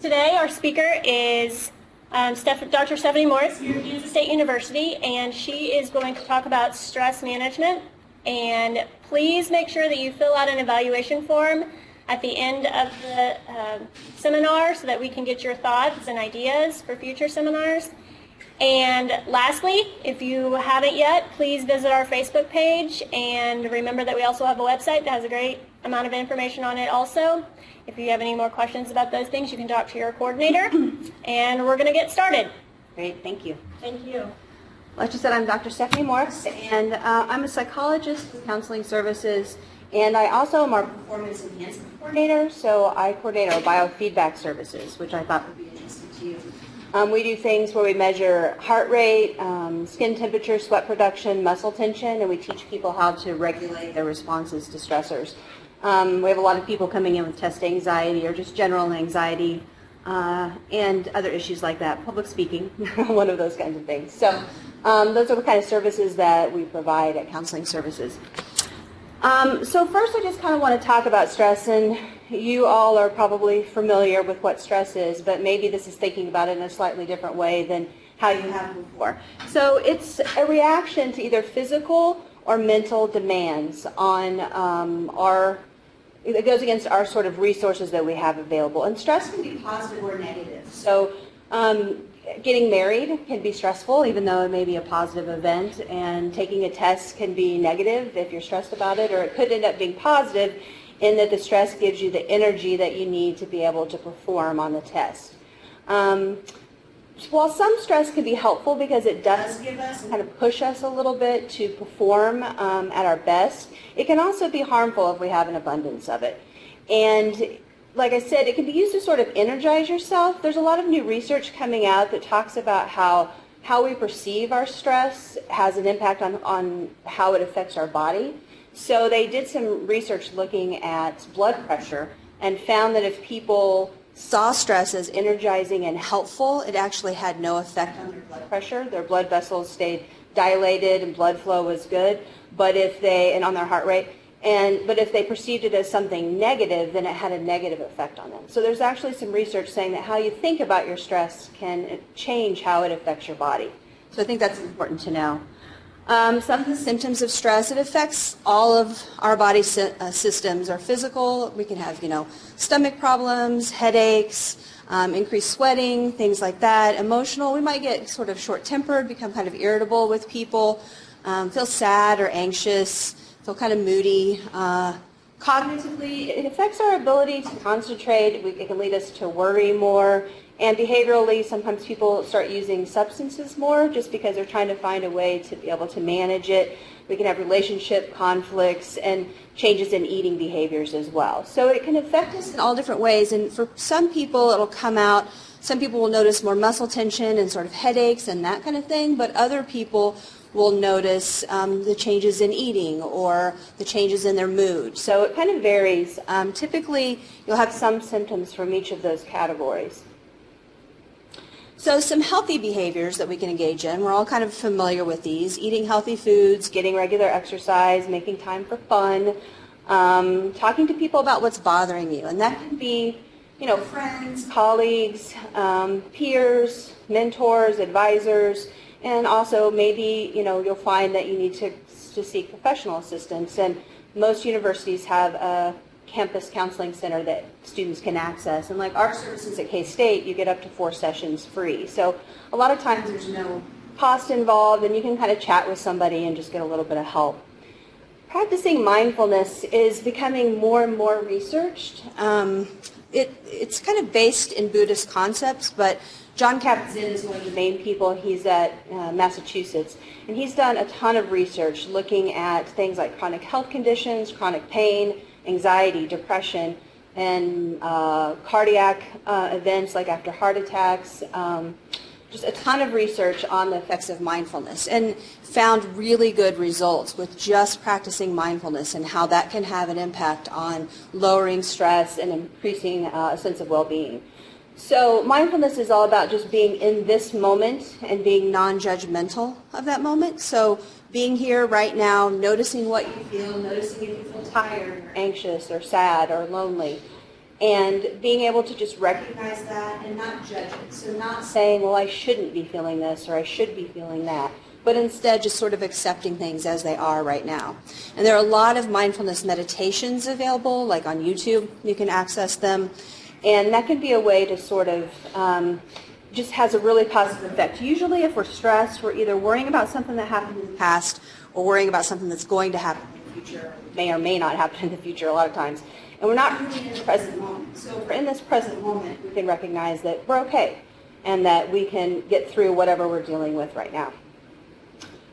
Today our speaker is Dr. Stephanie Morris here at Kansas State University, and she is going to talk about stress management. And please make sure that you fill out an evaluation form at the end of the seminar so that we can get your thoughts and ideas for future seminars. And lastly, if you haven't yet, please visit our Facebook page, and remember that we also have a website that has a great amount of information on it also. If you have any more questions about those things, you can talk to your coordinator, and we're going to get started. Great, thank you. Thank you. Like you said, I'm Dr. Stephanie Morris, and I'm a psychologist with counseling services, and I also am our performance enhancement coordinator, so I coordinate our biofeedback services, which I thought would be interesting to you. We do things where we measure heart rate, skin temperature, sweat production, muscle tension, and we teach people how to regulate their responses to stressors. We have a lot of people coming in with test anxiety or just general anxiety and other issues like that, public speaking, one of those kinds of things. So those are the kind of services that we provide at Counseling Services. So first I just kind of want to talk about stress, and you all are probably familiar with what stress is, but maybe this is thinking about it in a slightly different way than how you have before. So it's a reaction to either physical or mental demands on it goes against our sort of resources that we have available. And stress can be positive or negative. So getting married can be stressful, even though it may be a positive event, and taking a test can be negative if you're stressed about it, or it could end up being positive in that the stress gives you the energy that you need to be able to perform on the test. While some stress can be helpful because it does give us and kind of push us a little bit to perform at our best, it can also be harmful if we have an abundance of it. And like I said, it can be used to sort of energize yourself. There's a lot of new research coming out that talks about how we perceive our stress has an impact on how it affects our body. So they did some research looking at blood pressure and found that if people saw stress as energizing and helpful, it actually had no effect on their blood pressure. Their blood vessels stayed dilated and blood flow was good, and on their heart rate. But if they perceived it as something negative, then it had a negative effect on them. So there's actually some research saying that how you think about your stress can change how it affects your body. So I think that's important to know. Some of the symptoms of stress, it affects all of our body systems. Our physical, we can have, stomach problems, headaches, increased sweating, things like that. Emotional, we might get sort of short-tempered, become kind of irritable with people, feel sad or anxious, feel kind of moody. Cognitively, it affects our ability to concentrate. It can lead us to worry more. And behaviorally, sometimes people start using substances more just because they're trying to find a way to be able to manage it. We can have relationship conflicts and changes in eating behaviors as well. So it can affect us in all different ways. And for some people, it'll come out. Some people will notice more muscle tension and sort of headaches and that kind of thing. But other people will notice the changes in eating or the changes in their mood. So it kind of varies. Typically, you'll have some symptoms from each of those categories. So some healthy behaviors that we can engage in, we're all kind of familiar with these: eating healthy foods, getting regular exercise, making time for fun, talking to people about what's bothering you. And that can be, friends, colleagues, peers, mentors, advisors, and also maybe, you'll find that you need to seek professional assistance. And most universities have a campus counseling center that students can access. And like our services at K-State, you get up to 4 sessions free. So a lot of times there's no cost involved, and you can kind of chat with somebody and just get a little bit of help. Practicing mindfulness is becoming more and more researched. It's kind of based in Buddhist concepts, but John Kabat-Zinn is one of the main people. He's at Massachusetts, and he's done a ton of research looking at things like chronic health conditions, chronic pain, anxiety, depression, and cardiac events like after heart attacks. Just a ton of research on the effects of mindfulness, and found really good results with just practicing mindfulness and how that can have an impact on lowering stress and increasing a sense of well-being. So mindfulness is all about just being in this moment and being non-judgmental of that moment. So being here right now, noticing what you feel, noticing if you feel tired or anxious or sad or lonely, And being able to just recognize that and not judge it. So not saying, well, I shouldn't be feeling this or I should be feeling that, but instead just sort of accepting things as they are right now. And there are a lot of mindfulness meditations available, like on YouTube. You can access them. And that can be a way to sort of just has a really positive effect. Usually if we're stressed, we're either worrying about something that happened in the past or worrying about something that's going to happen in the future, may or may not happen in the future a lot of times. And we're not really in the present moment. So if we're in this present moment, we can recognize that we're okay and that we can get through whatever we're dealing with right now.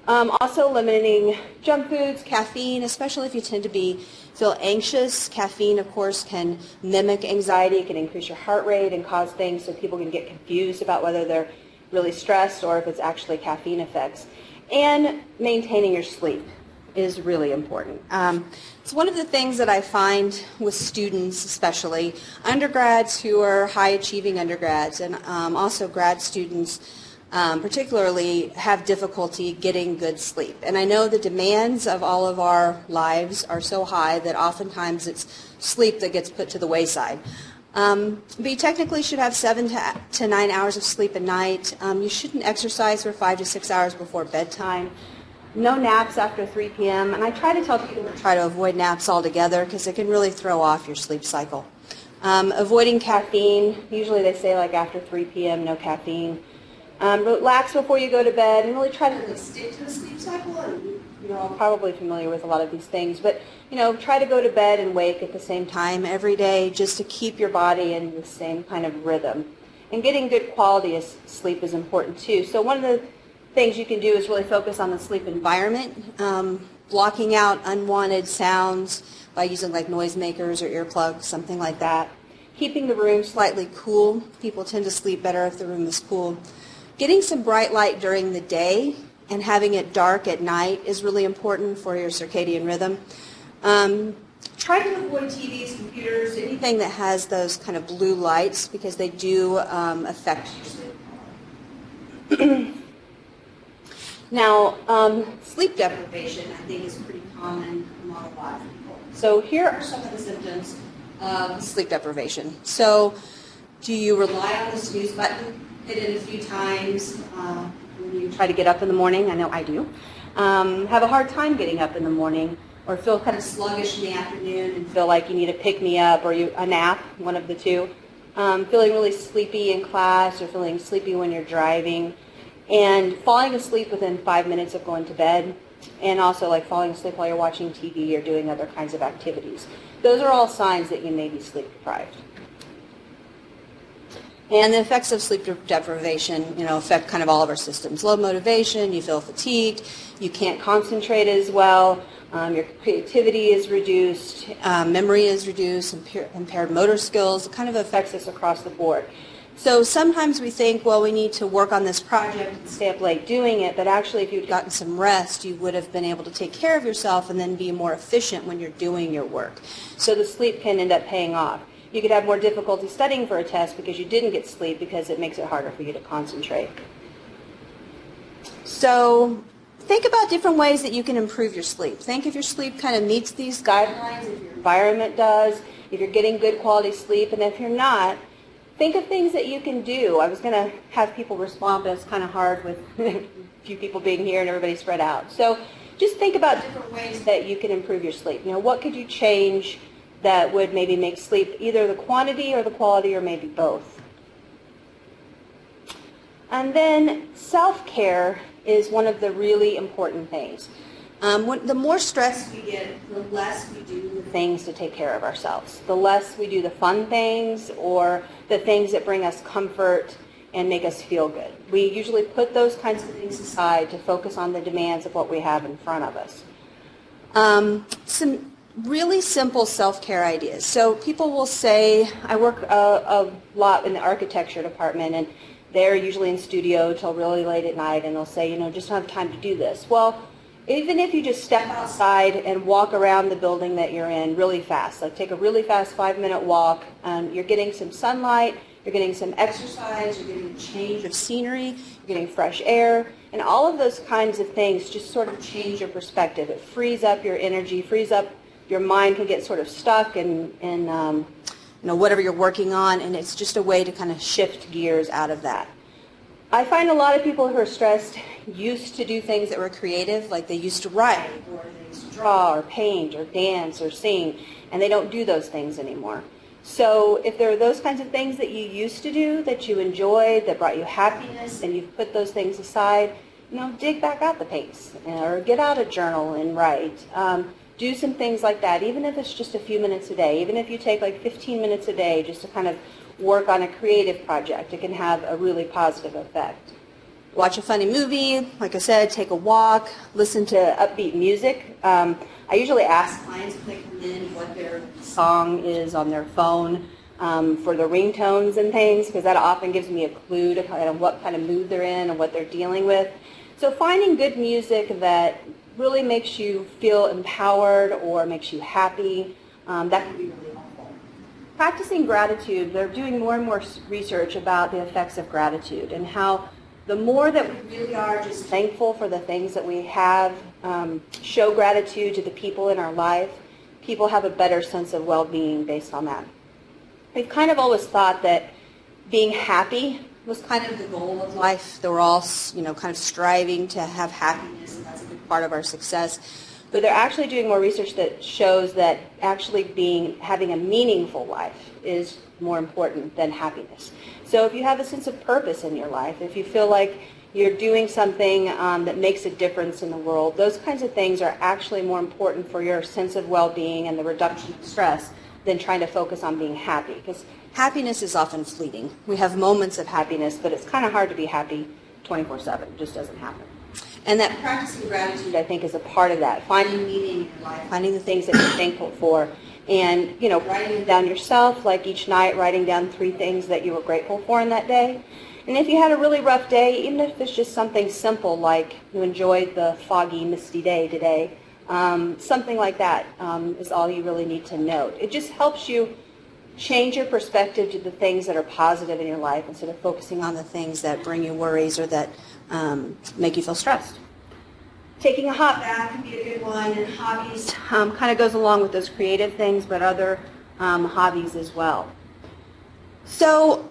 Also eliminating junk foods, caffeine, especially if you tend to feel anxious. Caffeine, of course, can mimic anxiety. It can increase your heart rate and cause things so people can get confused about whether they're really stressed or if it's actually caffeine effects. And maintaining your sleep is really important. It's one of the things that I find with students, especially undergrads who are high-achieving undergrads, and also grad students particularly have difficulty getting good sleep. And I know the demands of all of our lives are so high that oftentimes it's sleep that gets put to the wayside. But you technically should have 7 to 9 hours of sleep a night. You shouldn't exercise for 5 to 6 hours before bedtime. No naps after 3 p.m. And I try to tell people to try to avoid naps altogether because it can really throw off your sleep cycle. Avoiding caffeine. Usually they say like after 3 p.m. no caffeine. Relax before you go to bed and really try to stick to the sleep cycle. And, I'm probably familiar with a lot of these things, but try to go to bed and wake at the same time every day just to keep your body in the same kind of rhythm. And getting good quality of sleep is important too. So one of the things you can do is really focus on the sleep environment, blocking out unwanted sounds by using like noisemakers or earplugs, something like that. Keeping the room slightly cool. People tend to sleep better if the room is cool. Getting some bright light during the day and having it dark at night is really important for your circadian rhythm. Try to avoid TVs, computers, anything that has those kind of blue lights because they do affect your sleep. Now, sleep deprivation, I think, is pretty common among a lot of people. So here are some of the symptoms of sleep deprivation. So do you rely on the snooze button? Hit it a few times when you try to get up in the morning. I know I do. Have a hard time getting up in the morning or feel kind of sluggish in the afternoon and feel like you need a pick-me-up or a nap, one of the two. Feeling really sleepy in class or feeling sleepy when you're driving. And falling asleep within 5 minutes of going to bed. And also like falling asleep while you're watching TV or doing other kinds of activities. Those are all signs that you may be sleep deprived. And the effects of sleep deprivation, affect kind of all of our systems. Low motivation, you feel fatigued, you can't concentrate as well, your creativity is reduced, memory is reduced, impaired motor skills. It kind of affects us across the board. So sometimes we think, well, we need to work on this project and stay up late doing it, but actually if you'd gotten some rest, you would have been able to take care of yourself and then be more efficient when you're doing your work. So the sleep can end up paying off. You could have more difficulty studying for a test because you didn't get sleep because it makes it harder for you to concentrate. So think about different ways that you can improve your sleep. Think if your sleep kind of meets these guidelines, if your environment does, if you're getting good quality sleep, and if you're not, think of things that you can do. I was going to have people respond, but it's kind of hard with a few people being here and everybody spread out. So just think about different ways that you can improve your sleep. What could you change that would maybe make sleep either the quantity or the quality or maybe both? And then self-care is one of the really important things. The more stress we get, the less we do the things to take care of ourselves. The less we do the fun things or the things that bring us comfort and make us feel good. We usually put those kinds of things aside to focus on the demands of what we have in front of us. Some really simple self-care ideas. So people will say, I work a lot in the architecture department, and they're usually in studio till really late at night, and they'll say, just don't have time to do this. Well, even if you just step outside and walk around the building that you're in really fast, like take a really fast 5-minute walk, you're getting some sunlight, you're getting some exercise, you're getting a change of scenery, you're getting fresh air, and all of those kinds of things just sort of change your perspective. It frees up your energy, frees up your mind can get sort of stuck and whatever you're working on, and it's just a way to kind of shift gears out of that. I find a lot of people who are stressed used to do things that were creative, like they used to write, or they used to draw, or paint, or dance, or sing, and they don't do those things anymore. So if there are those kinds of things that you used to do, that you enjoyed, that brought you happiness, and you've put those things aside, dig back out the paints, or get out a journal and write. Do some things like that, even if it's just a few minutes a day, even if you take like 15 minutes a day just to kind of work on a creative project. It can have a really positive effect. Watch a funny movie, like I said, take a walk, listen to upbeat music. I usually ask clients when they come in what their song is on their phone for the ringtones and things, because that often gives me a clue to kind of what kind of mood they're in and what they're dealing with. So finding good music that really makes you feel empowered or makes you happy, that can be really helpful. Practicing gratitude, they're doing more and more research about the effects of gratitude and how the more that we really are just thankful for the things that we have, show gratitude to the people in our life, people have a better sense of well-being based on that. We've kind of always thought that being happy was kind of the goal of life, that we're all, kind of striving to have happiness, and that's a big part of our success. But they're actually doing more research that shows that actually having a meaningful life is more important than happiness. So if you have a sense of purpose in your life, if you feel like you're doing something that makes a difference in the world, those kinds of things are actually more important for your sense of well-being and the reduction of stress than trying to focus on being happy. Because happiness is often fleeting. We have moments of happiness, but it's kind of hard to be happy 24/7. It just doesn't happen. And that practicing gratitude, I think, is a part of that. Finding meaning in your life, finding the things that you're thankful for, and writing them down yourself, like each night, writing down 3 things that you were grateful for in that day. And if you had a really rough day, even if it's just something simple, like you enjoyed the foggy, misty day today, something like that is all you really need to note. It just helps you change your perspective to the things that are positive in your life instead of focusing on the things that bring you worries or that make you feel stressed. Taking a hot bath can be a good one, and hobbies kind of goes along with those creative things, but other hobbies as well. So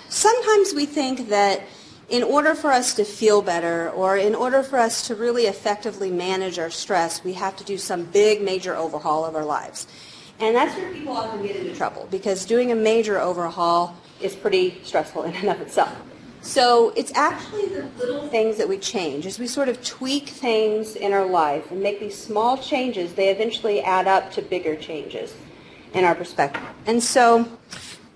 sometimes we think that in order for us to feel better, or in order for us to really effectively manage our stress, we have to do some big major overhaul of our lives. And that's where people often get into trouble, because doing a major overhaul is pretty stressful in and of itself. So it's actually the little things that we change. As we sort of tweak things in our life and make these small changes, they eventually add up to bigger changes in our perspective. And so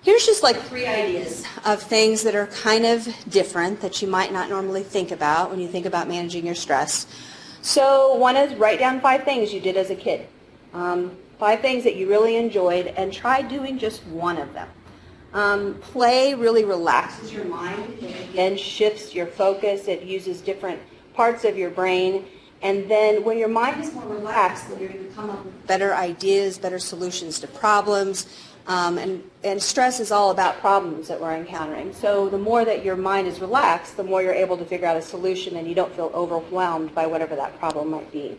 here's just like 3 ideas of things that are kind of different that you might not normally think about when you think about managing your stress. So one is write down 5 things you did as a kid. 5 things that you really enjoyed, and try doing just one of them. Play really relaxes your mind. It again shifts your focus. It uses different parts of your brain. And then when your mind is more relaxed, then you're going to come up with better ideas, better solutions to problems. And stress is all about problems that we're encountering. So the more that your mind is relaxed, the more you're able to figure out a solution, and you don't feel overwhelmed by whatever that problem might be.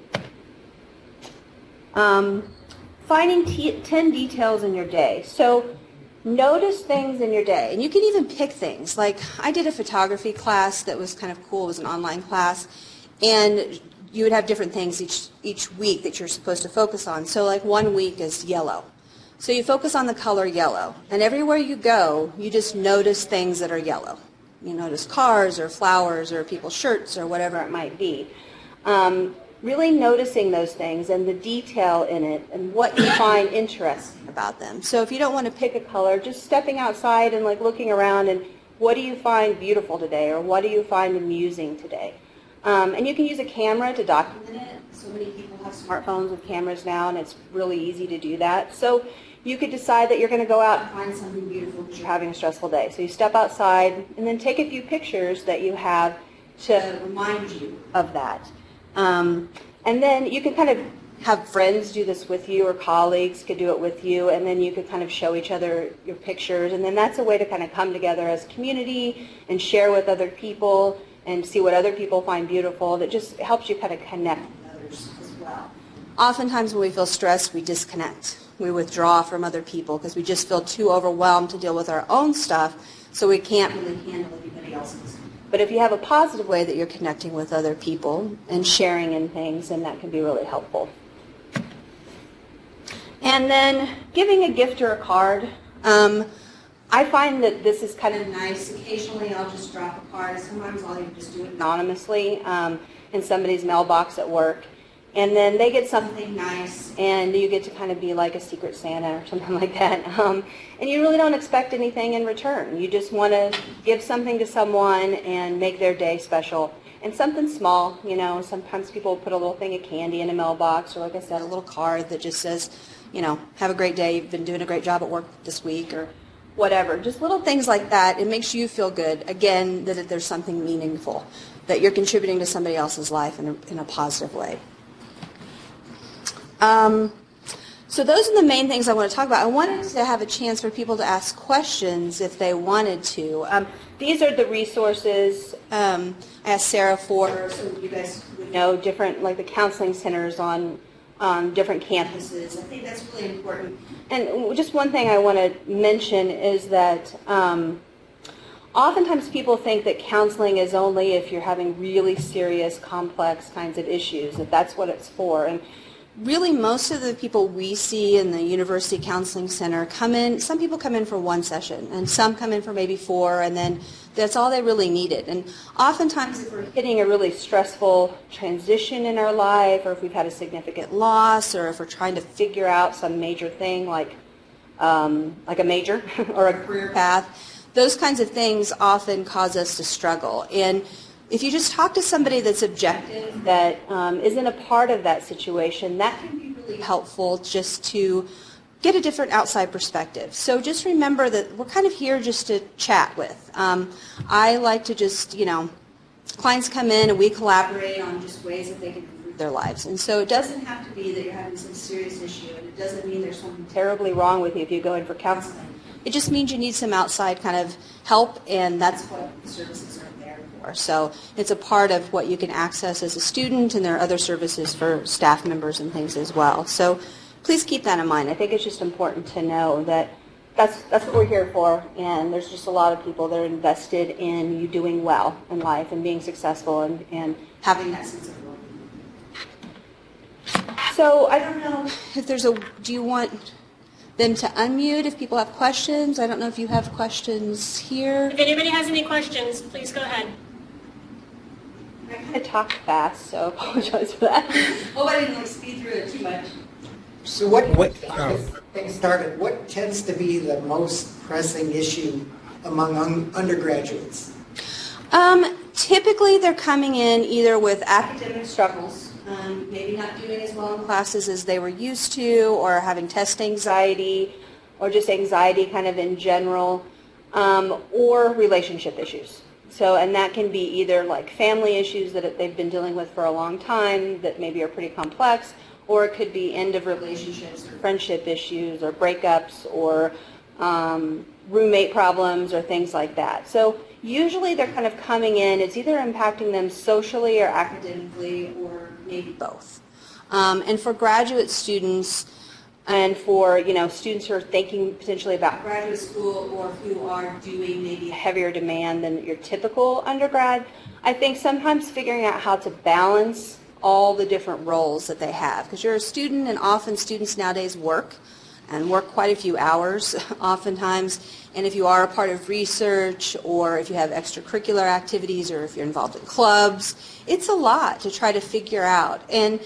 Finding 10 details in your day. So notice things in your day, and you can even pick things. Like I did a photography class that was kind of cool. It was an online class, and you would have different things each week that you're supposed to focus on. So like one week is yellow. So you focus on the color yellow, and everywhere you go, you just notice things that are yellow. You notice cars or flowers or people's shirts or whatever it might be. Really noticing those things and the detail in it and what you find interesting about them. So if you don't want to pick a color, just stepping outside and like looking around and what do you find beautiful today, or what do you find amusing today? And you can use a camera to document it. So many people have smartphones with cameras now, and it's really easy to do that. So you could decide that you're going to go out and find something beautiful because you're having a stressful day. So you step outside and then take a few pictures that you have to remind you of that. And then you can kind of have friends do this with you, or colleagues could do it with you, and then you could kind of show each other your pictures, and then that's a way to kind of come together as a community and share with other people and see what other people find beautiful. That just helps you kind of connect with others as well. Oftentimes when we feel stressed, we disconnect. we withdraw from other people because we just feel too overwhelmed to deal with our own stuff, so we can't really handle anybody else's. But if you have a positive way that you're connecting with other people and sharing in things, then that can be really helpful. And then giving a gift or a card. I find that this is kind of nice. Occasionally I'll just drop a card. Sometimes I'll even just do it anonymously in somebody's mailbox at work. And then they get something nice, and you get to kind of be like a secret Santa or something like that. And you really don't expect anything in return. You just want to give something to someone and make their day special. And something small, you know, sometimes people put a little thing of candy in a mailbox, or like I said, a little card that just says, you know, have a great day, you've been doing a great job at work this week, or whatever. Just little things like that. It makes you feel good, again, that there's something meaningful, that you're contributing to somebody else's life in a positive way. So those are the main things I want to talk about. I wanted to have a chance for people to ask questions if they wanted to. These are the resources I asked Sarah for, so you guys would know different, like the counseling centers on different campuses. I think that's really important. And just one thing I want to mention is that oftentimes people think that counseling is only if you're having really serious, complex kinds of issues, that that's what it's for. And really, most of the people we see in the University Counseling Center come in, some people come in for one session, and some come in for maybe 4, and then that's all they really needed. And oftentimes, if we're hitting a really stressful transition in our life, or if we've had a significant loss, or if we're trying to figure out some major thing like a major or a career path, those kinds of things often cause us to struggle. And if you just talk to somebody that's objective, that isn't a part of that situation, that can be really helpful just to get a different outside perspective. So just remember that we're kind of here just to chat with. I like to just, you know, clients come in and we collaborate on just ways that they can improve their lives. And so it doesn't have to be that you're having some serious issue, and it doesn't mean there's something terribly wrong with you if you go in for counseling. It just means you need some outside kind of help, and that's what the services are. So it's a part of what you can access as a student, and there are other services for staff members and things as well. So please keep that in mind. I think it's just important to know that that's what we're here for, and there's just a lot of people that are invested in you doing well in life and being successful and having that sense of well-being. So I don't know if there's do you want them to unmute if people have questions? I don't know if you have questions here. If anybody has any questions, please go ahead. I kind of talked fast, so I apologize for that. Hope I didn't speed through it too much. So things started, what tends to be the most pressing issue among undergraduates? Typically they're coming in either with academic struggles, maybe not doing as well in classes as they were used to, or having test anxiety, or just anxiety kind of in general, or relationship issues. So, and that can be either like family issues that they've been dealing with for a long time that maybe are pretty complex, or it could be end of relationships, or friendship issues, or breakups, or roommate problems, or things like that. So usually they're kind of coming in, it's either impacting them socially or academically, or maybe both. And for graduate students, and for, you know, students who are thinking potentially about graduate school, or who are doing maybe a heavier demand than your typical undergrad, I think sometimes figuring out how to balance all the different roles that they have. Because you're a student, and often students nowadays work quite a few hours oftentimes. And if you are a part of research, or if you have extracurricular activities, or if you're involved in clubs, it's a lot to try to figure out. And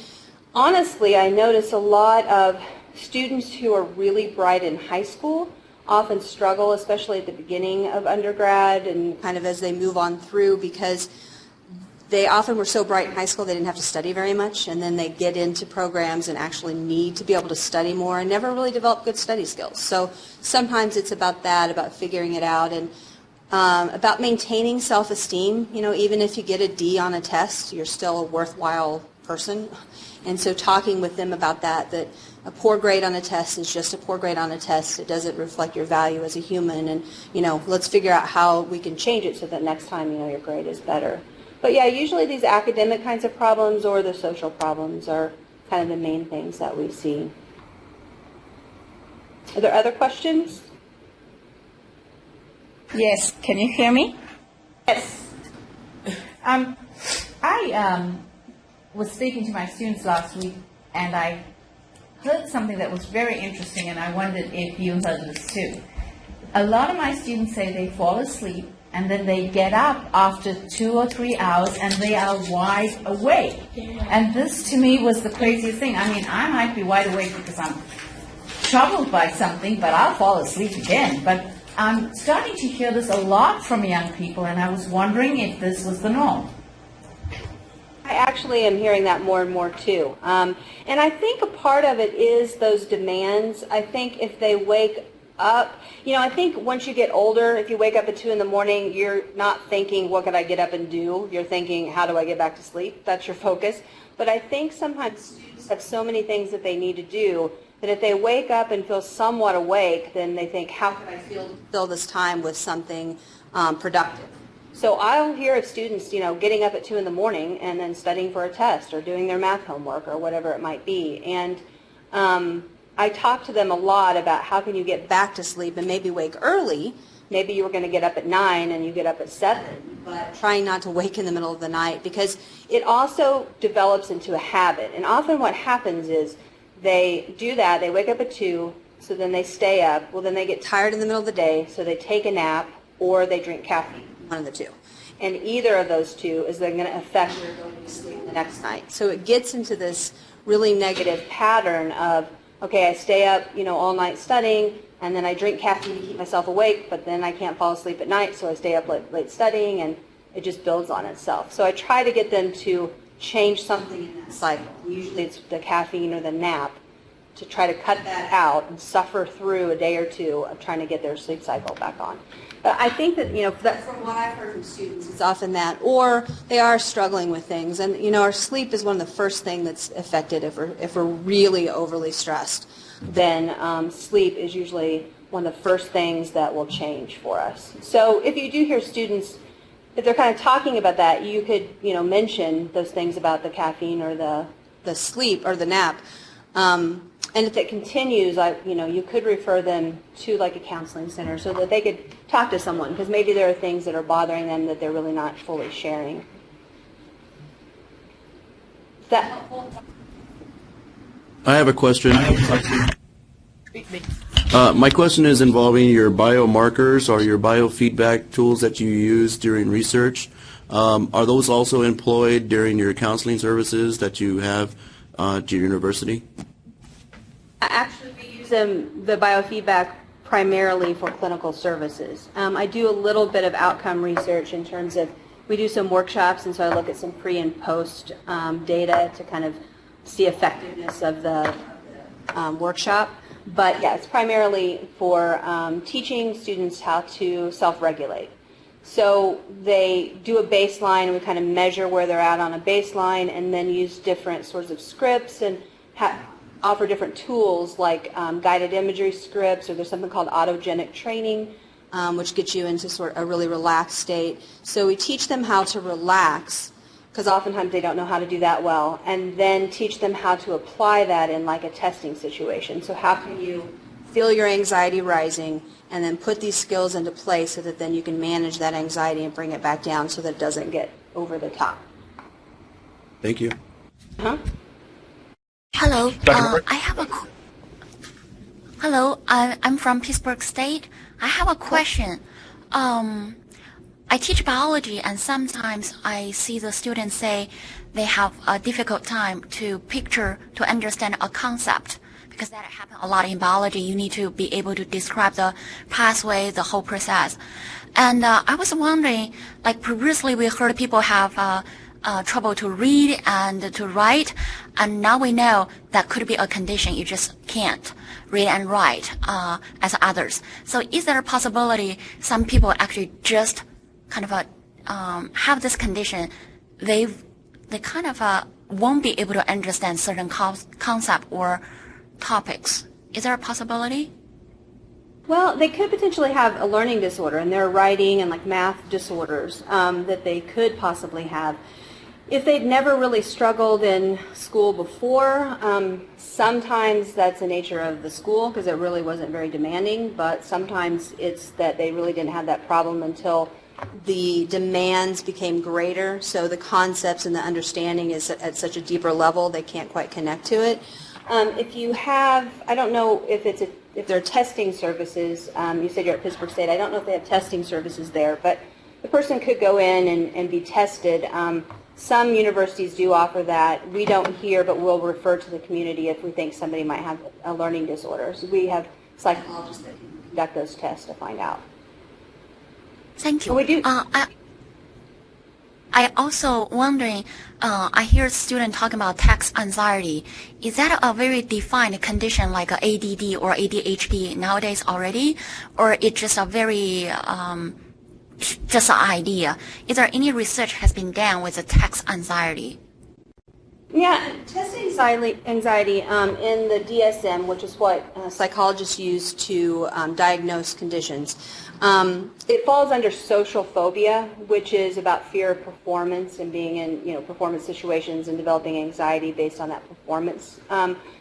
honestly, I notice a lot of students who are really bright in high school often struggle, especially at the beginning of undergrad and kind of as they move on through, because they often were so bright in high school they didn't have to study very much, and then they get into programs and actually need to be able to study more and never really develop good study skills. So sometimes it's about that, about figuring it out, and about maintaining self-esteem. You know, even if you get a D on a test, you're still a worthwhile person. And so talking with them about that a poor grade on a test is just a poor grade on a test. It doesn't reflect your value as a human. And, you know, let's figure out how we can change it so that next time, you know, your grade is better. But yeah, usually these academic kinds of problems or the social problems are kind of the main things that we see. Are there other questions? Yes, can you hear me? Yes. I was speaking to my students last week, and I heard something that was very interesting, and I wondered if you heard this too. A lot of my students say they fall asleep, and then they get up after 2 or 3 hours, and they are wide awake. And this, to me, was the craziest thing. I mean, I might be wide awake because I'm troubled by something, but I'll fall asleep again. But I'm starting to hear this a lot from young people, and I was wondering if this was the norm. I actually am hearing that more and more too. And I think a part of it is those demands. I think if they wake up, I think once you get older, if you wake up at 2 in the morning, you're not thinking, what could I get up and do? You're thinking, how do I get back to sleep? That's your focus. But I think sometimes students have so many things that they need to do that if they wake up and feel somewhat awake, then they think, how can I fill this time with something productive? So I'll hear of students, getting up at 2 in the morning and then studying for a test or doing their math homework or whatever it might be. And I talk to them a lot about how can you get back to sleep and maybe wake early. Maybe you were going to get up at 9 and you get up at 7, but trying not to wake in the middle of the night, because it also develops into a habit. And often what happens is they do that, they wake up at 2, so then they stay up. Well, then they get tired in the middle of the day, so they take a nap or they drink caffeine, one of the two. And either of those two is then going to affect their ability to sleep the next night. So it gets into this really negative pattern of, okay, I stay up, all night studying, and then I drink caffeine to keep myself awake, but then I can't fall asleep at night, so I stay up late studying, and it just builds on itself. So I try to get them to change something in that cycle. Usually it's the caffeine or the nap, to try to cut that out and suffer through a day or two of trying to get their sleep cycle back on. But I think that, from what I've heard from students, it's often that, or they are struggling with things. And, our sleep is one of the first things that's affected if we're really overly stressed. Then sleep is usually one of the first things that will change for us. So if you do hear students, if they're kind of talking about that, you could, mention those things about the caffeine or the sleep or the nap. And if it continues, you could refer them to like a counseling center so that they could talk to someone, because maybe there are things that are bothering them that they're really not fully sharing. Is that helpful? I have a question. My question is involving your biomarkers or your biofeedback tools that you use during research. Are those also employed during your counseling services that you have at your university? Actually, we use the biofeedback primarily for clinical services. I do a little bit of outcome research in terms of, we do some workshops, and so I look at some pre and post data to kind of see effectiveness of the workshop. But yeah, it's primarily for teaching students how to self-regulate. So they do a baseline, and we kind of measure where they're at on a baseline, and then use different sorts of scripts and offer different tools like guided imagery scripts, or there's something called autogenic training, which gets you into sort of a really relaxed state. So we teach them how to relax, because oftentimes they don't know how to do that well, and then teach them how to apply that in like a testing situation. So how can you feel your anxiety rising and then put these skills into place so that then you can manage that anxiety and bring it back down so that it doesn't get over the top. Thank you. Hello. Hello. I'm from Pittsburgh State. I have a question. I teach biology, and sometimes I see the students say they have a difficult time to understand a concept, because that happens a lot in biology. You need to be able to describe the pathway, the whole process. And I was wondering, like previously we heard people have trouble to read and to write, and now we know that could be a condition. You just can't read and write as others. So is there a possibility some people actually just kind of have this condition? They kind of won't be able to understand certain concept or topics. Is there a possibility? Well, they could potentially have a learning disorder, and there are writing and like math disorders that they could possibly have. If they've never really struggled in school before, sometimes that's the nature of the school because it really wasn't very demanding, but sometimes it's that they really didn't have that problem until the demands became greater, so the concepts and the understanding is at such a deeper level they can't quite connect to it. If you have, I don't know if there are testing services, you said you're at Pittsburgh State, I don't know if they have testing services there, but the person could go in and be tested. Some universities do offer that. We don't here, but we'll refer to the community if we think somebody might have a learning disorder. So we have psychologists that can conduct those tests to find out. Thank you. We do. I also wondering, I hear students talking about text anxiety. Is that a very defined condition like a ADD or ADHD nowadays already? Or it's just a very, just an idea? Is there any research has been done with the text anxiety? Yeah, test anxiety in the DSM, which is what psychologists use to diagnose conditions. It falls under social phobia, which is about fear of performance and being in performance situations and developing anxiety based on that performance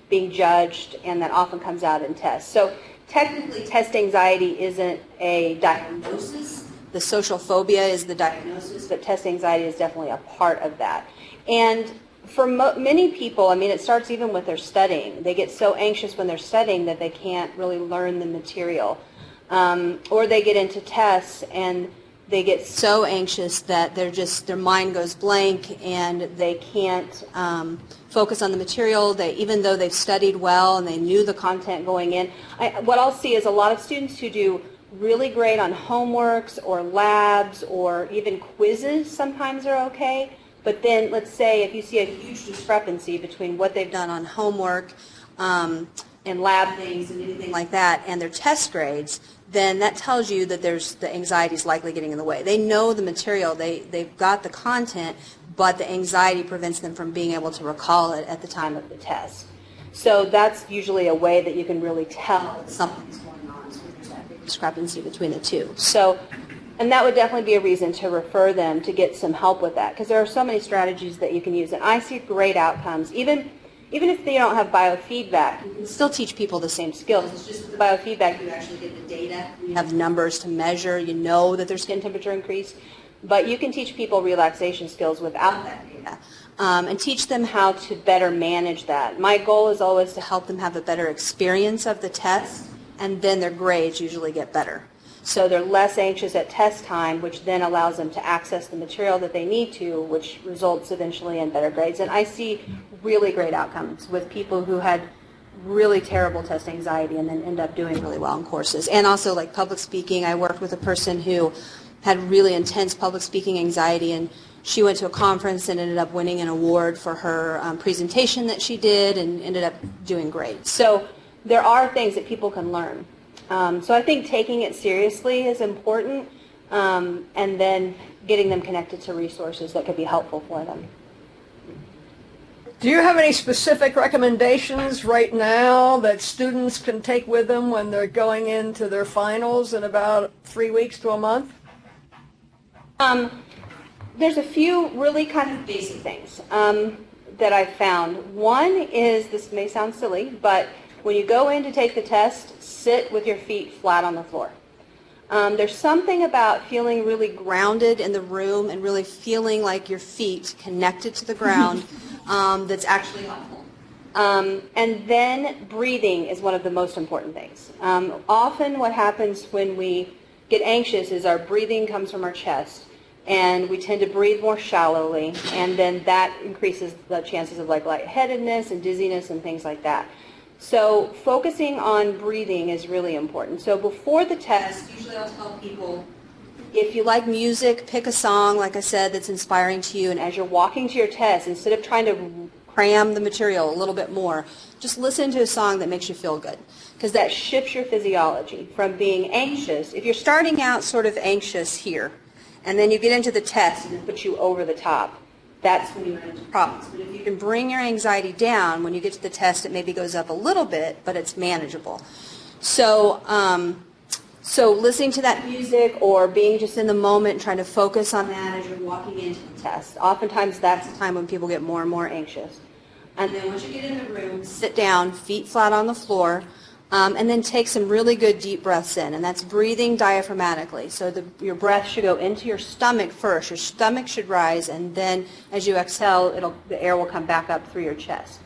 being judged, and that often comes out in tests. So technically, test anxiety isn't a diagnosis. The social phobia is the diagnosis, but test anxiety is definitely a part of that. And for many people, I mean, it starts even with their studying. They get so anxious when they're studying that they can't really learn the material. Or they get into tests and they get so anxious that their mind goes blank and they can't focus on the material. Even though they've studied well and they knew the content going in. What I'll see is a lot of students who do really great on homeworks or labs or even quizzes sometimes are okay. But then let's say if you see a huge discrepancy between what they've done on homework and lab things and anything like that and their test grades, then that tells you that the anxiety is likely getting in the way. They know the material, they've got the content, but the anxiety prevents them from being able to recall it at the time of the test. So that's usually a way that you can really tell that something's going on. So there's that big discrepancy between the two. So, and that would definitely be a reason to refer them to get some help with that, because there are so many strategies that you can use. And I see great outcomes. Even if they don't have biofeedback, you can still teach people the same skills. It's just with the biofeedback, you actually get the data. You have numbers to measure. You know that their skin temperature increased. But you can teach people relaxation skills without that data and teach them how to better manage that. My goal is always to help them have a better experience of the test, and then their grades usually get better. So they're less anxious at test time, which then allows them to access the material that they need to, which results eventually in better grades. And I see really great outcomes with people who had really terrible test anxiety and then end up doing really well in courses. And also like public speaking, I worked with a person who had really intense public speaking anxiety, and she went to a conference and ended up winning an award for her presentation that she did and ended up doing great. So there are things that people can learn. So I think taking it seriously is important, and then getting them connected to resources that could be helpful for them. Do you have any specific recommendations right now that students can take with them when they're going into their finals in about 3 weeks to a month? There's a few really kind of basic things that I've found. One is, this may sound silly, but when you go in to take the test, sit with your feet flat on the floor. There's something about feeling really grounded in the room and really feeling like your feet connected to the ground that's actually helpful. And then breathing is one of the most important things. Often what happens when we get anxious is our breathing comes from our chest, and we tend to breathe more shallowly, and then that increases the chances of like lightheadedness and dizziness and things like that. So focusing on breathing is really important. So before the test, usually I'll tell people, if you like music, pick a song, like I said, that's inspiring to you, and as you're walking to your test, instead of trying to cram the material a little bit more, just listen to a song that makes you feel good, because that shifts your physiology from being anxious. If you're starting out sort of anxious here, and then you get into the test and it puts you over the top, that's when you run into problems. But if you can bring your anxiety down, when you get to the test, it maybe goes up a little bit, but it's manageable. So So listening to that music or being just in the moment, trying to focus on that as you're walking into the test. Oftentimes that's the time when people get more and more anxious. And then once you get in the room, sit down, feet flat on the floor, and then take some really good deep breaths in. And that's breathing diaphragmatically. So your breath should go into your stomach first. Your stomach should rise, and then as you exhale, the air will come back up through your chest.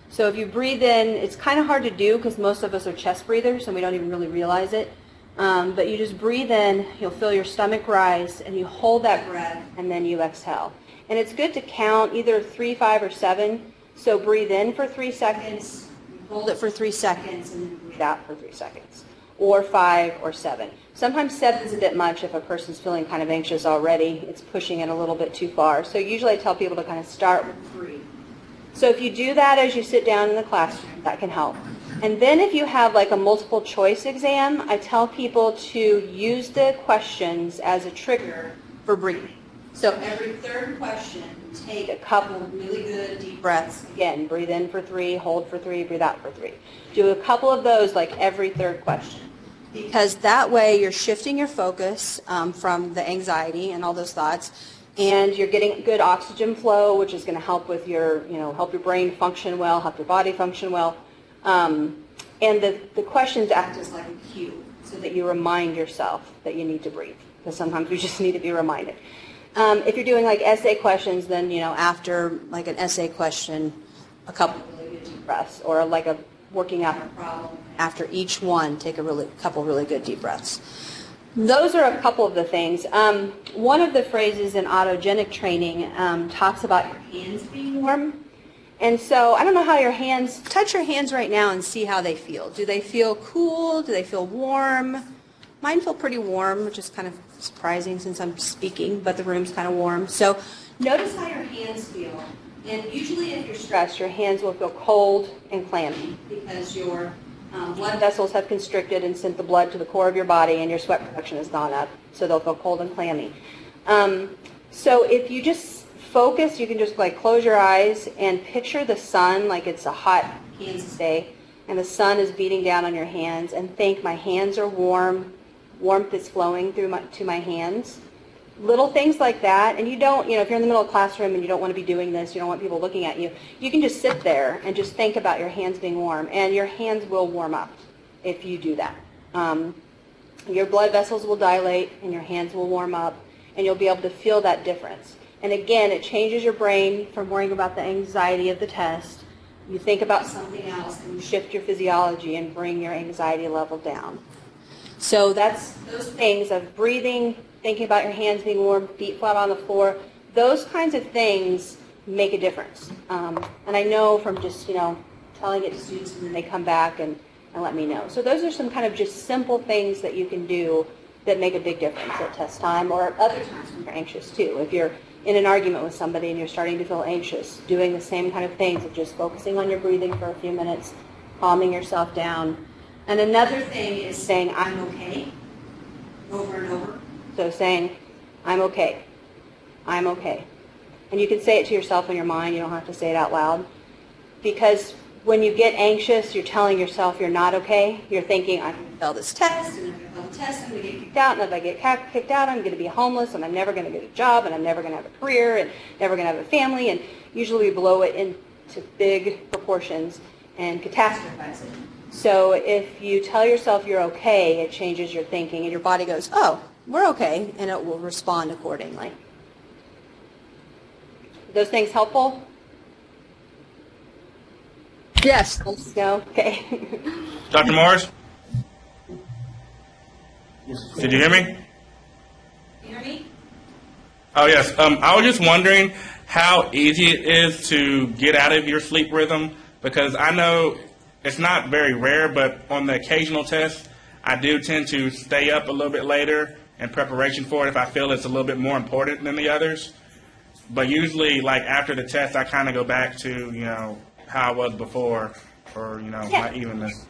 So if you breathe in, it's kind of hard to do because most of us are chest breathers and we don't even really realize it. But you just breathe in, you'll feel your stomach rise, and you hold that breath, and then you exhale. And it's good to count either 3, 5, or 7. So breathe in for 3 seconds, hold it for 3 seconds, and then breathe out for 3 seconds. Or 5 or 7. Sometimes 7 is a bit much if a person's feeling kind of anxious already. It's pushing it a little bit too far. So usually I tell people to kind of start with 3. So if you do that as you sit down in the classroom, that can help. And then if you have like a multiple choice exam, I tell people to use the questions as a trigger for breathing. So every third question, take a couple of really good deep breaths. Again, breathe in for 3, hold for 3, breathe out for 3. Do a couple of those like every third question. Because that way you're shifting your focus from the anxiety and all those thoughts, and you're getting good oxygen flow, which is going to help with help your brain function well, help your body function well. And the questions act as like a cue so that you remind yourself that you need to breathe, because sometimes we just need to be reminded. If you're doing like essay questions, then after like an essay question, a couple of really good deep breaths, or like a working out a problem, after each one, take a couple really good deep breaths. Those are a couple of the things. One of the phrases in autogenic training talks about your hands being warm. And so I don't know how touch your hands right now and see how they feel. Do they feel cool? Do they feel warm? Mine feel pretty warm, which is kind of surprising since I'm speaking, but the room's kind of warm. So notice how your hands feel. And usually if you're stressed, your hands will feel cold and clammy because your blood vessels have constricted and sent the blood to the core of your body, and your sweat production has gone up, so they'll feel cold and clammy. So if you just focus, you can just like close your eyes and picture the sun like it's a hot Kansas day, and the sun is beating down on your hands, and think my hands are warm, warmth is flowing to my hands. Little things like that, and you don't, if you're in the middle of a classroom and you don't want to be doing this, you don't want people looking at you, you can just sit there and just think about your hands being warm, and your hands will warm up if you do that. Your blood vessels will dilate and your hands will warm up, and you'll be able to feel that difference. And again, it changes your brain from worrying about the anxiety of the test. You think about something else and you shift your physiology and bring your anxiety level down. So that's those things of breathing, thinking about your hands being warm, feet flat on the floor. Those kinds of things make a difference. And I know from just, telling it to students, and then they come back and let me know. So those are some kind of just simple things that you can do that make a big difference at test time, or other times when you're anxious too. If you're in an argument with somebody and you're starting to feel anxious, doing the same kind of things of just focusing on your breathing for a few minutes, calming yourself down. And another thing is saying, I'm okay, over and over. So saying, I'm okay, I'm okay. And you can say it to yourself in your mind, you don't have to say it out loud. Because when you get anxious, you're telling yourself you're not okay. You're thinking, I'm going to fail this test, and if I fail the test, I'm going to get kicked out, and if I get kicked out, I'm going to be homeless, and I'm never going to get a job, and I'm never going to have a career, and never going to have a family, and usually we blow it into big proportions and catastrophize it. So if you tell yourself you're okay, it changes your thinking, and your body goes, oh, we're okay, and it will respond accordingly. Those things helpful? Yes. No? Okay. Dr. Morris? Did you hear me? Can you hear me? Oh, yes. I was just wondering how easy it is to get out of your sleep rhythm, because I know it's not very rare, but on the occasional test, I do tend to stay up a little bit later in preparation for it if I feel it's a little bit more important than the others. But usually, like after the test, I kind of go back to, how I was before, or, my evenness.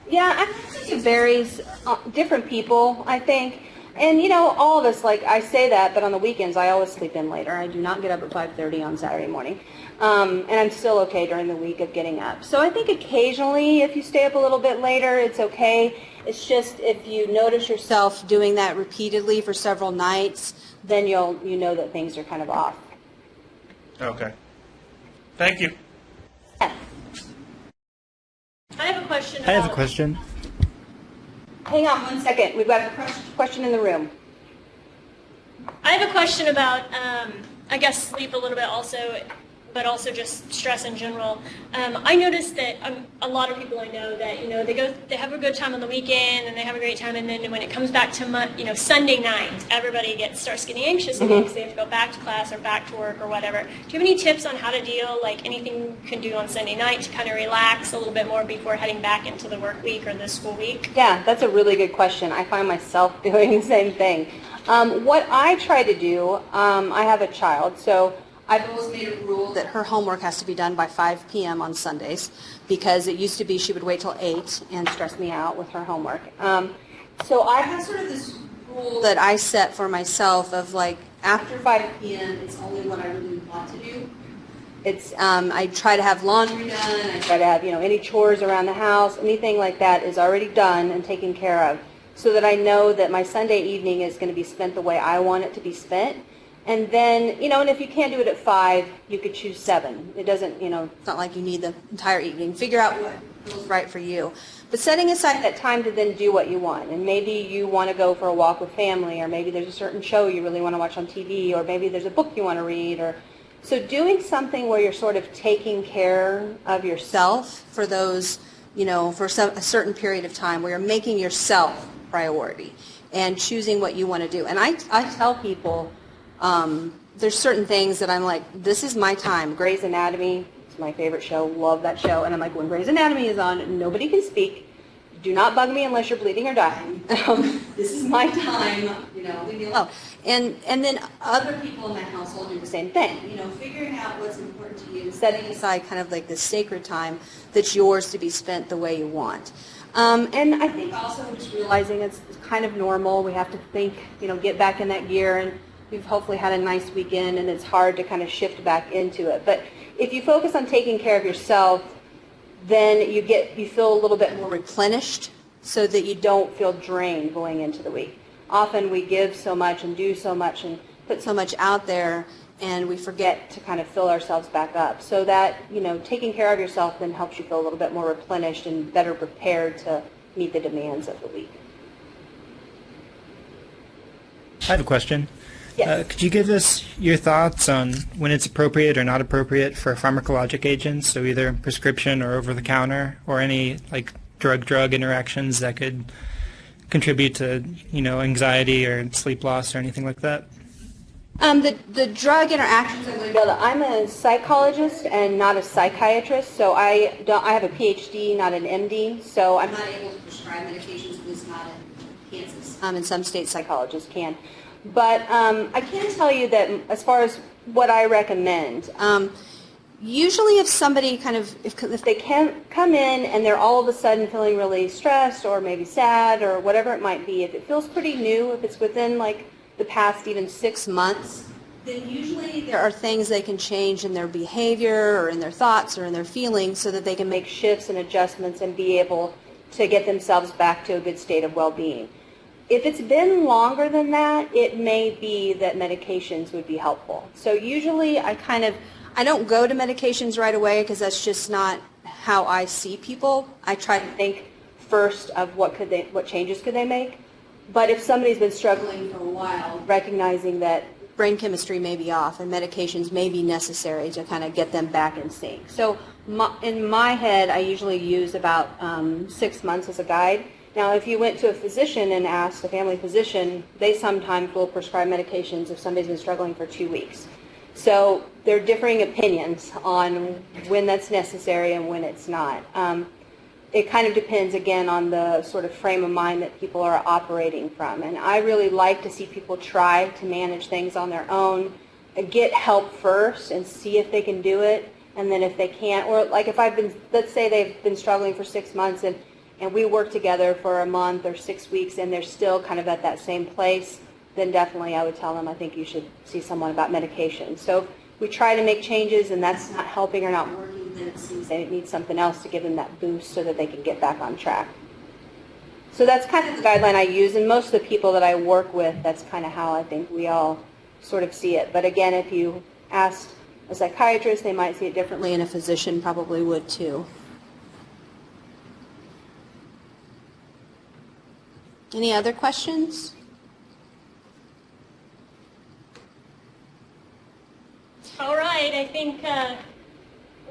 Yeah, I think it varies. Different people, I think. And you know, all of us, like I say that, but on the weekends I always sleep in later. I do not get up at 5:30 on Saturday morning. And I'm still okay during the week of getting up. So I think occasionally if you stay up a little bit later, it's okay. It's just if you notice yourself doing that repeatedly for several nights, then you know that things are kind of off. Okay. Thank you. Yeah. I have a question. I have a question. Hang on one second. We've got a question in the room. I have a question about, I guess, sleep a little bit also, but also just stress in general. I noticed that a lot of people I know that, you know, they have a good time on the weekend and they have a great time, and then when it comes back to Sunday night, everybody starts getting anxious again because they have to go back to class or back to work or whatever. Do you have any tips on how to deal, like anything you can do on Sunday night to kind of relax a little bit more before heading back into the work week or the school week? Yeah, that's a really good question. I find myself doing the same thing. What I try to do, I have a child, so I've always made a rule that her homework has to be done by 5 p.m. on Sundays, because it used to be she would wait till 8 and stress me out with her homework. So I have sort of this rule that I set for myself of like after 5 p.m. it's only what I really want to do. It's I try to have laundry done, I try to have any chores around the house, anything like that is already done and taken care of, so that I know that my Sunday evening is going to be spent the way I want it to be spent. And then, and if you can't do it at 5, you could choose 7. It doesn't, it's not like you need the entire evening. Figure out what feels right for you. But setting aside that time to then do what you want. And maybe you want to go for a walk with family, or maybe there's a certain show you really want to watch on TV, or maybe there's a book you want to read. So doing something where you're sort of taking care of yourself for those, for a certain period of time, where you're making yourself priority and choosing what you want to do. And I tell people, there's certain things that I'm like, this is my time. Grey's Anatomy, it's my favorite show, love that show. And I'm like, when Grey's Anatomy is on, nobody can speak. Do not bug me unless you're bleeding or dying. This is my time, leave me alone. And then other people in my household do the same thing. Figuring out what's important to you, setting aside kind of like this sacred time that's yours to be spent the way you want. And I think also just realizing it's kind of normal. We have to think, get back in that gear, and we've hopefully had a nice weekend, and it's hard to kind of shift back into it. But if you focus on taking care of yourself, then you feel a little bit more replenished, so that you don't feel drained going into the week. Often we give so much and do so much and put so much out there, and we forget to kind of fill ourselves back up. So that, taking care of yourself then helps you feel a little bit more replenished and better prepared to meet the demands of the week. I have a question. Yes. Could you give us your thoughts on when it's appropriate or not appropriate for pharmacologic agents, so either prescription or over-the-counter, or any like drug-drug interactions that could contribute to anxiety or sleep loss or anything like that? The drug interactions I'm a psychologist and not a psychiatrist, so I have a PhD, not an MD, so I'm not able to prescribe medications, at least not in Kansas. In some states, psychologists can. But I can tell you that as far as what I recommend, usually if somebody if they can come in and they're all of a sudden feeling really stressed or maybe sad or whatever it might be, if it feels pretty new, if it's within like the past even 6 months, then usually there are things they can change in their behavior or in their thoughts or in their feelings, so that they can make shifts and adjustments and be able to get themselves back to a good state of well-being. If it's been longer than that, it may be that medications would be helpful. So usually I don't go to medications right away, because that's just not how I see people. I try to think first of what changes could they make. But if somebody's been struggling for a while, recognizing that brain chemistry may be off and medications may be necessary to kind of get them back in sync. So in my head, I usually use about 6 months as a guide. Now, if you went to a physician and asked a family physician, they sometimes will prescribe medications if somebody's been struggling for 2 weeks. So there are differing opinions on when that's necessary and when it's not. It kind of depends, again, on the sort of frame of mind that people are operating from. And I really like to see people try to manage things on their own, get help first and see if they can do it. And then if they can't, or like if let's say they've been struggling for 6 months and and we work together for a month or 6 weeks and they're still kind of at that same place, then definitely I would tell them, I think you should see someone about medication. So if we try to make changes and that's not helping or not working, then it seems they need something else to give them that boost so that they can get back on track. So that's kind of the guideline I use, and most of the people that I work with, that's kind of how I think we all sort of see it. But again, if you asked a psychiatrist, they might see it differently, and a physician probably would too. Any other questions? All right, I think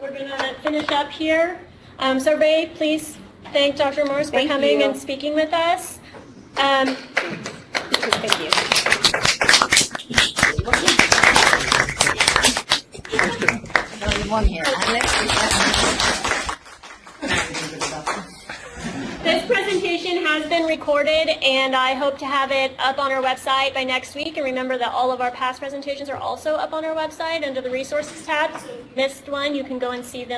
we're going to finish up here. So Ray, please thank Dr. Morris for Thank coming you. and speaking with us. Thank you. This presentation has been recorded, and I hope to have it up on our website by next week. And remember that all of our past presentations are also up on our website under the Resources tab. So if you missed one, you can go and see them